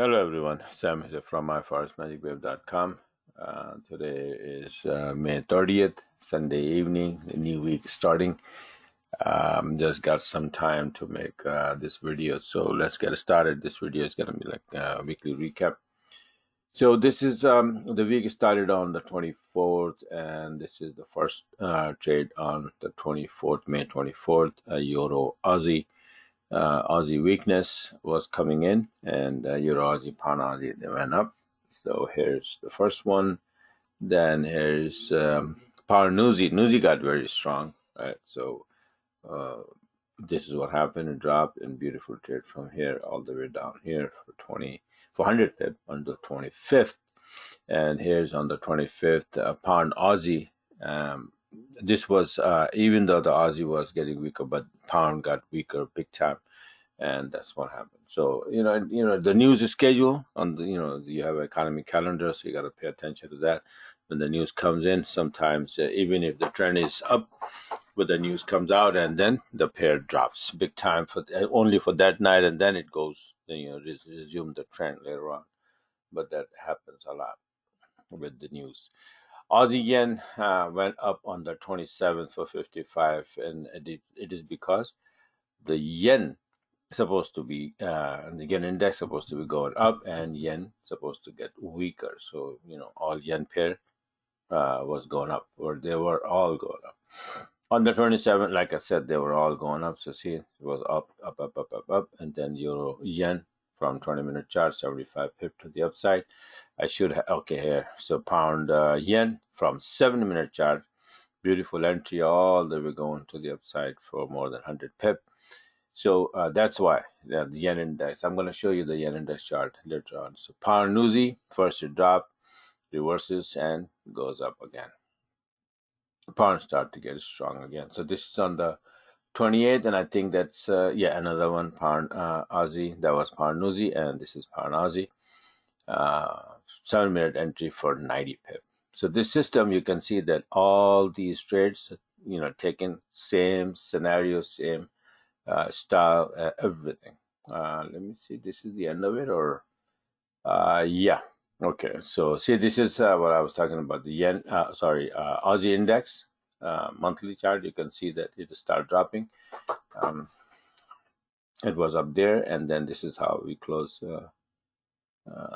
Hello everyone, Sam here from myforecastmagicwave.com. Today is May 30th, Sunday evening, the new week starting. Just got some time to make this video, so let's get started. This video is going to be like a weekly recap. So this is the week started on the 24th, and this is the first trade on the 24th, May 24th, Euro Aussie. Aussie weakness was coming in, and Euro Aussie, Pound Aussie, they went up. So here's the first one. Then here's Pound Nuzi. Nuzi got very strong, right? So this is what happened. It dropped in beautiful trade from here all the way down here for 400 pip on the 25th. And here's on the 25th, Pound Aussie. This was even though the Aussie was getting weaker, but Pound got weaker big time, and that's what happened. So the news is scheduled on the you have an economy calendar, so you got to pay attention to that. When the news comes in, sometimes even if the trend is up, but the news comes out and then the pair drops big time for only for that night, and then it goes resume the trend later on. But that happens a lot with the news. Aussie yen went up on the 27th for 55, and it is because the yen supposed to be the yen index supposed to be going up, and yen supposed to get weaker. So all yen pair was going up, or they were all going up. On the 27th, like I said, they were all going up. So see, it was up, and then euro yen from 20-minute chart, 75 pip to the upside. I should have, okay, here. So pound yen from 7-minute chart, beautiful entry all the way going to the upside for more than 100 pip. So that's why the yen index. I'm going to show you the yen index chart later on. So pound Nuzi, first it dropped, reverses, and goes up again. Pound start to get strong again. So this is on the 28th, and I think that's another one, pound Aussie. That was pound Nuzi, and this is pound Aussie. 7-minute entry for 90 pip. So this system, you can see that all these trades, taking same scenario, same style, everything. Let me see. This is the end of it, or yeah. Okay. So see, this is what I was talking about. The yen, Aussie index monthly chart. You can see that it start dropping. It was up there, and then this is how we close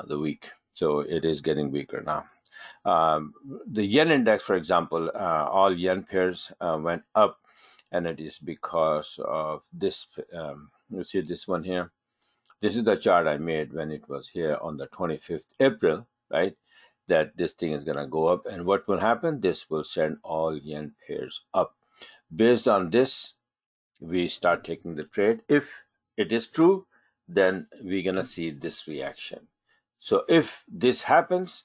the week. So it is getting weaker now. The yen index, for example, all yen pairs went up, and it is because of this. You see this one here. This is the chart I made when it was here on the 25th April, right? That this thing is going to go up, and what will happen? This will send all yen pairs up. Based on this, we start taking the trade. If it is true, then we're going to see this reaction. So if this happens,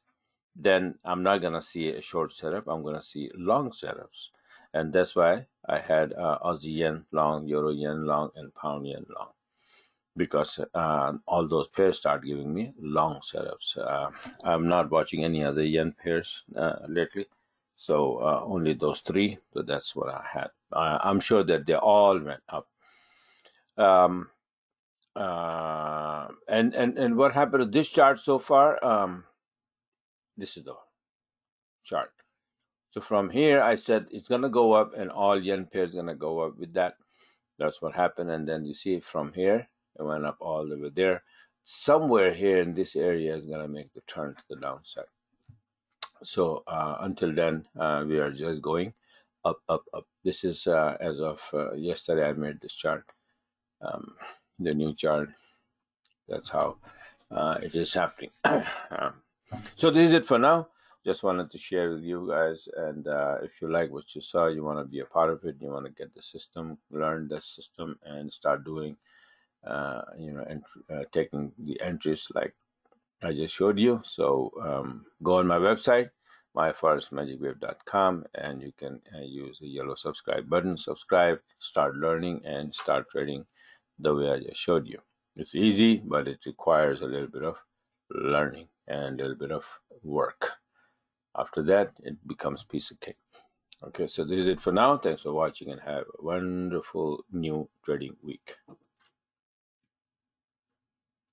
then I'm not going to see a short setup. I'm going to see long setups. And that's why I had Aussie yen long, euro yen long, and pound yen long. Because all those pairs start giving me long setups. I'm not watching any other yen pairs lately. So only those three. So that's what I had. I'm sure that they all went up. And what happened to this chart so far? This is the chart. So from here, I said it's going to go up, and all yen pairs going to go up with that. That's what happened. And then you see from here, it went up all the way there. Somewhere here in this area is going to make the turn to the downside. So until then, we are just going up, up, up. This is as of yesterday, I made this chart, the new chart. That's how it is happening. So this is it for now. Just wanted to share with you guys, and if you like what you saw, you want to be a part of it, you want to get the system, learn the system, and start doing and taking the entries like I just showed you. So go on my website, myforecastmagicwave.com, and you can use the yellow subscribe button, subscribe, start learning, and start trading the way I just showed you. It's easy, but it requires a little bit of learning and a little bit of work. After that, it becomes piece of cake. Okay, so this is it for now. Thanks for watching, and have a wonderful new trading week.